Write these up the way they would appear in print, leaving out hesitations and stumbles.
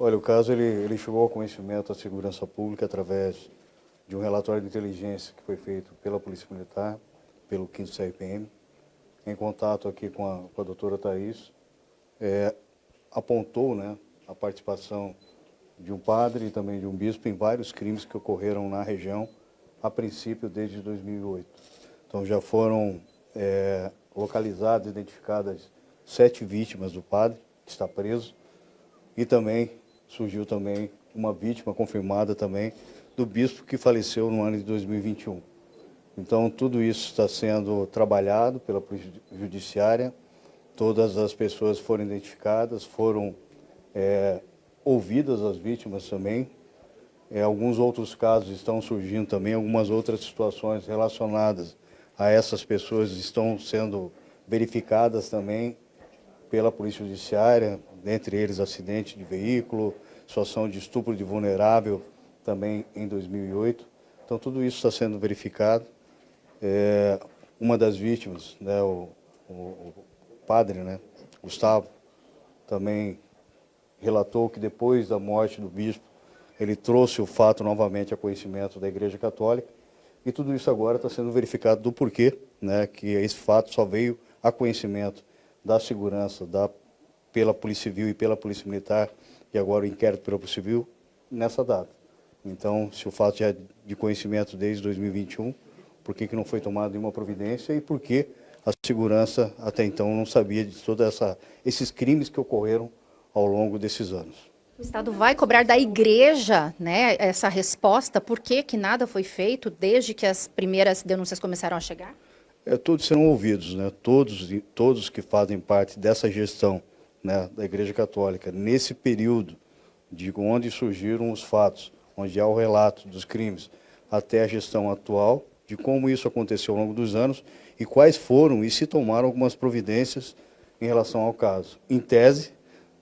Olha, o caso ele chegou ao conhecimento da segurança pública através de um relatório de inteligência que foi feito pela Polícia Militar, pelo 5º CRPM, em contato aqui com a doutora Thaís, apontou, né, a participação de um padre e também de um bispo em vários crimes que ocorreram na região, a princípio desde 2008. Então já foram localizadas, identificadas 7 vítimas do padre, que está preso, e também surgiu também uma vítima confirmada também do bispo que faleceu no ano de 2021. Então tudo isso está sendo trabalhado pela Polícia Judiciária, todas as pessoas foram identificadas, foram ouvidas as vítimas também. Alguns outros casos estão surgindo também, algumas outras situações relacionadas a essas pessoas estão sendo verificadas também pela Polícia Judiciária, dentre eles acidente de veículo, situação de estupro de vulnerável também em 2008. Então tudo isso está sendo verificado. Uma das vítimas, né, o padre, né, Gustavo, também relatou que depois da morte do bispo, ele trouxe o fato novamente a conhecimento da Igreja Católica, e tudo isso agora está sendo verificado do porquê, né, que esse fato só veio a conhecimento da segurança pela Polícia Civil e pela Polícia Militar, e agora o inquérito pela Polícia Civil, nessa data. Então, se o fato já é de conhecimento desde 2021, por que não foi tomada nenhuma providência e por que a segurança até então não sabia de todos esses crimes que ocorreram ao longo desses anos. O Estado vai cobrar da igreja, né, essa resposta, por que nada foi feito desde que as primeiras denúncias começaram a chegar? Todos serão ouvidos, né? Todos que fazem parte dessa gestão, né, da Igreja Católica, nesse período de onde surgiram os fatos, onde há o relato dos crimes, até a gestão atual, de como isso aconteceu ao longo dos anos e quais foram e se tomaram algumas providências em relação ao caso. Em tese,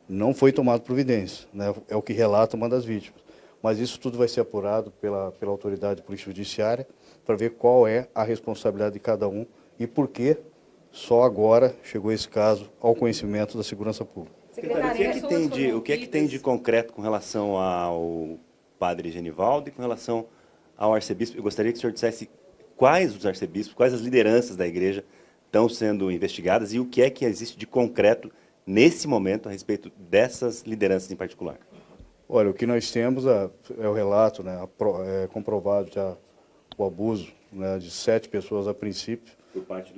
não foi tomado providência, né? É o que relata uma das vítimas. Mas isso tudo vai ser apurado pela autoridade de polícia judiciária para ver qual é a responsabilidade de cada um e por que só agora chegou esse caso ao conhecimento da segurança pública. Secretário, o que é que tem de concreto com relação ao padre Genivaldo e com relação ao arcebispo? Eu gostaria que o senhor dissesse quais os arcebispos, quais as lideranças da igreja estão sendo investigadas e o que é que existe de concreto nesse momento a respeito dessas lideranças em particular. Olha, o que nós temos é o relato, né, comprovado já o abuso, né, de 7 pessoas a princípio, Por parte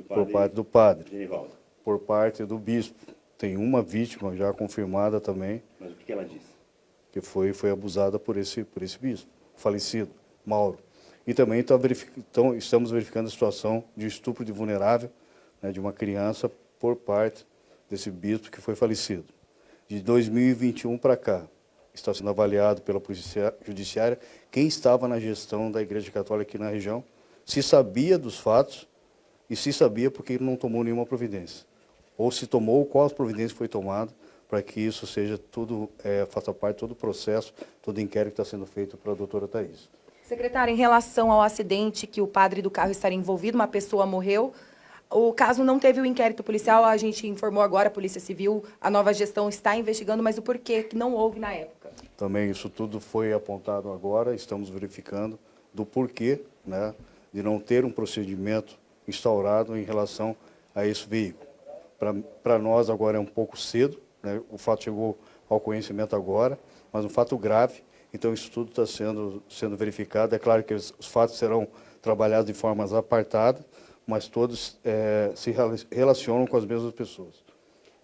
do padre, Genivaldo. por parte do bispo. Tem uma vítima já confirmada também. Mas o que ela disse? Que foi abusada por esse bispo, falecido, Mauro. E também estamos verificando a situação de estupro de vulnerável, né, de uma criança por parte desse bispo que foi falecido. De 2021 para cá, está sendo avaliado pela Polícia Judiciária quem estava na gestão da Igreja Católica aqui na região, se sabia dos fatos e se sabia por que não tomou nenhuma providência. Ou se tomou, qual as providências foi tomada para que isso seja tudo, faça parte de todo o processo, todo o inquérito que está sendo feito pela doutora Thaís. Secretário, em relação ao acidente que o padre do carro estaria envolvido, uma pessoa morreu, o caso não teve o inquérito policial, a gente informou agora, a Polícia Civil, a nova gestão está investigando, mas o porquê que não houve na época? Também isso tudo foi apontado agora, estamos verificando do porquê, né, de não ter um procedimento instaurado em relação a esse veículo. Para nós agora é um pouco cedo, né, o fato chegou ao conhecimento agora, mas um fato grave, então isso tudo está sendo verificado. É claro que os fatos serão trabalhados de formas apartadas, mas todos se relacionam com as mesmas pessoas.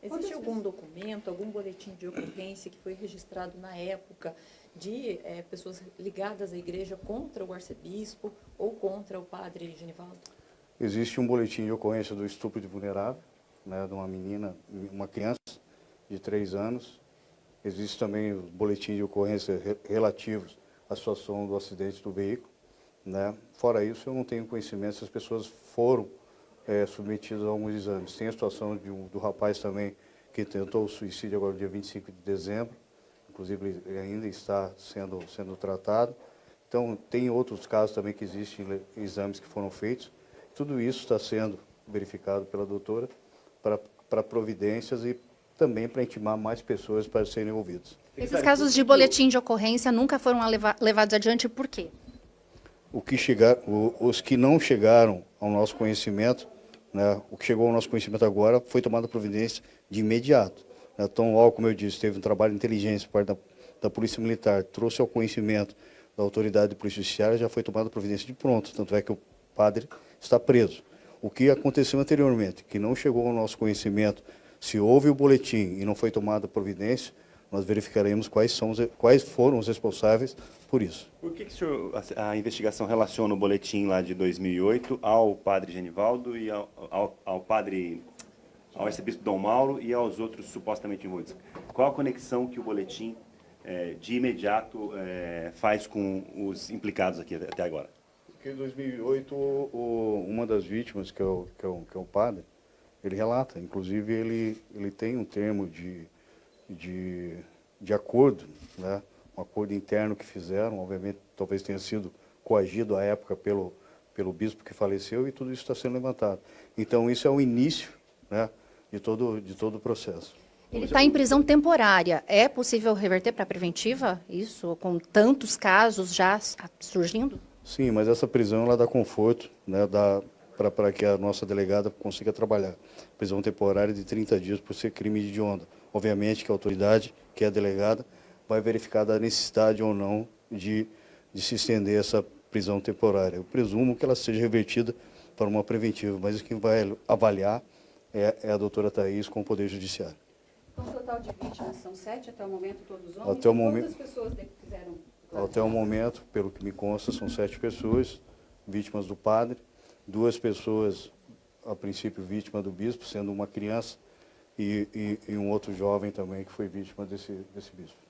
Existe algum documento, algum boletim de ocorrência que foi registrado na época de pessoas ligadas à igreja contra o arcebispo ou contra o padre Genivaldo? Existe um boletim de ocorrência do estupro de vulnerável, né, de uma menina, uma criança de 3 anos. Existe também o boletim de ocorrência relativos à situação do acidente do veículo, né? Fora isso, eu não tenho conhecimento se as pessoas foram submetidas a alguns exames. Tem a situação do rapaz também que tentou o suicídio agora no dia 25 de dezembro, inclusive ele ainda está sendo tratado. Então, tem outros casos também que existem exames que foram feitos. Tudo isso está sendo verificado pela doutora para providências e também para intimar mais pessoas para serem ouvidas. Esses casos de boletim de ocorrência nunca foram levados adiante, por quê? Os que não chegaram ao nosso conhecimento, né, o que chegou ao nosso conhecimento agora foi tomada providência de imediato. Né, então, logo, como eu disse, teve um trabalho de inteligência por parte da Polícia Militar, trouxe ao conhecimento da autoridade de polícia judiciária, já foi tomada providência de pronto, tanto é que o padre está preso. O que aconteceu anteriormente, que não chegou ao nosso conhecimento, se houve o boletim e não foi tomada providência, nós verificaremos quais foram os responsáveis por isso. Por que a investigação relaciona o boletim lá de 2008 ao padre Genivaldo e ao arcebispo Dom Mauro e aos outros supostamente envolvidos? Qual a conexão que o boletim de imediato faz com os implicados aqui até agora? Porque em 2008, uma das vítimas, que é o padre, ele relata, inclusive ele tem um termo de acordo, né? Um acordo interno que fizeram, obviamente talvez tenha sido coagido à época pelo bispo que faleceu, e tudo isso está sendo levantado. Então isso é o início, né, de todo o processo. Ele está em prisão temporária. É possível reverter para preventiva isso, com tantos casos já surgindo? Sim, mas essa prisão ela dá conforto, né, para que a nossa delegada consiga trabalhar. Prisão temporária de 30 dias por ser crime de hedionda. Obviamente que a autoridade, que é a delegada, vai verificar a necessidade ou não de se estender essa prisão temporária. Eu presumo que ela seja revertida para uma preventiva, mas quem vai avaliar é a doutora Thaís com o Poder Judiciário. Então, o total de vítimas são 7 até o momento, todos homens? Até o momento. Quantas pessoas fizeram? Até o momento, pelo que me consta, são 7 pessoas vítimas do padre, 2 pessoas, a princípio, vítima do bispo, sendo uma criança, e um outro jovem também que foi vítima desse bispo.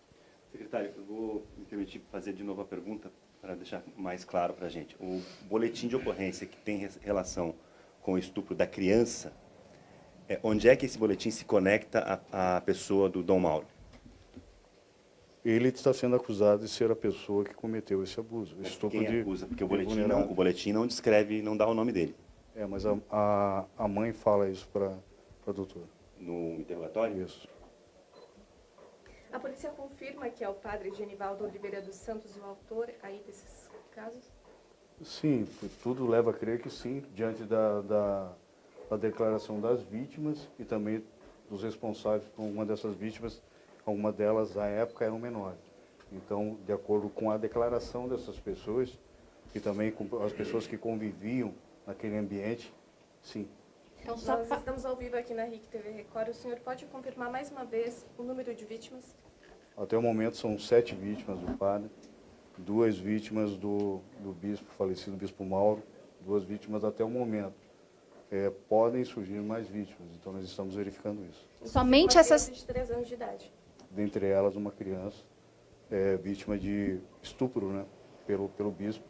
Secretário, eu vou me permitir fazer de novo a pergunta para deixar mais claro para a gente. O boletim de ocorrência que tem relação com o estupro da criança, onde é que esse boletim se conecta à pessoa do Dom Mauro? Ele está sendo acusado de ser a pessoa que cometeu esse abuso. Mas Estupro quem de acusa? Porque o vulnerável. boletim não descreve, não dá o nome dele. Mas a mãe fala isso para a doutora. No interrogatório? Isso. A polícia confirma que é o padre Genivaldo Oliveira dos Santos o autor aí desses casos? Sim, tudo leva a crer que sim, diante da declaração das vítimas e também dos responsáveis por uma dessas vítimas, alguma delas, à época, eram menores. Então, de acordo com a declaração dessas pessoas, e também com as pessoas que conviviam naquele ambiente, sim. Então, Nós estamos ao vivo aqui na RIC TV Record. O senhor pode confirmar mais uma vez o número de vítimas? Até o momento são 7 vítimas do padre, 2 vítimas do bispo falecido, bispo Mauro, 2 vítimas até o momento. Podem surgir mais vítimas, então nós estamos verificando isso. somente Uma essas... criança de 3 anos de idade. Dentre elas, uma criança vítima de estupro, né, pelo bispo,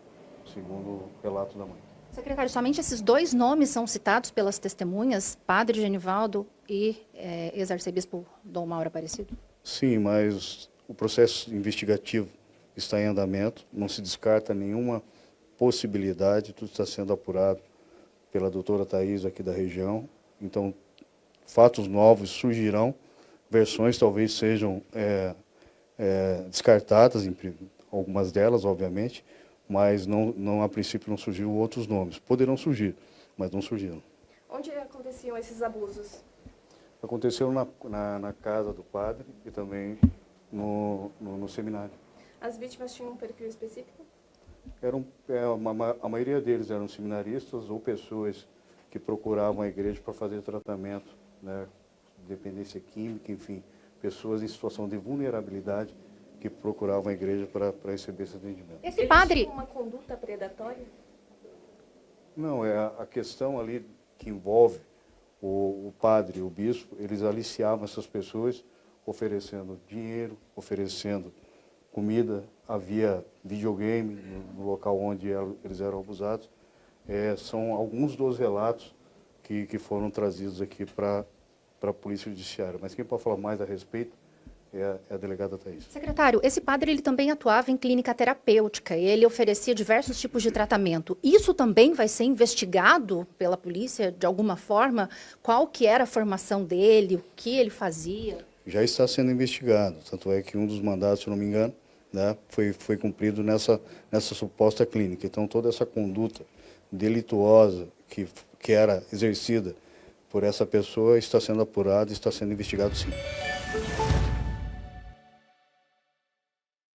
segundo o relato da mãe. Secretário, somente esses 2 nomes são citados pelas testemunhas, padre Genivaldo e ex-arcebispo Dom Mauro Aparecido? Sim, mas o processo investigativo está em andamento, não se descarta nenhuma possibilidade, tudo está sendo apurado pela doutora Thaís aqui da região, então fatos novos surgirão, versões talvez sejam descartadas, algumas delas, obviamente, mas não a princípio não surgiram outros nomes. Poderão surgir, mas não surgiram. Onde aconteciam esses abusos? Aconteceu na casa do padre e também no seminário. As vítimas tinham um perfil específico? A maioria deles eram seminaristas ou pessoas que procuravam a igreja para fazer tratamento, né, dependência química, enfim, pessoas em situação de vulnerabilidade que procuravam a igreja para receber esse atendimento. Esse Eles padre... tinham uma conduta predatória? Não, é a questão ali que envolve o padre e o bispo, eles aliciavam essas pessoas oferecendo dinheiro, oferecendo comida, havia videogame no local onde eles eram abusados. São alguns dos relatos que foram trazidos aqui para a Polícia Judiciária. Mas quem pode falar mais a respeito é a delegada Thaís. Secretário, esse padre ele também atuava em clínica terapêutica e ele oferecia diversos tipos de tratamento. Isso também vai ser investigado pela polícia de alguma forma? Qual que era a formação dele, o que ele fazia? já está sendo investigado. Tanto é que um dos mandados, se não me engano, né, foi cumprido nessa suposta clínica. Então, toda essa conduta delituosa que era exercida por essa pessoa está sendo apurada, está sendo investigado, sim.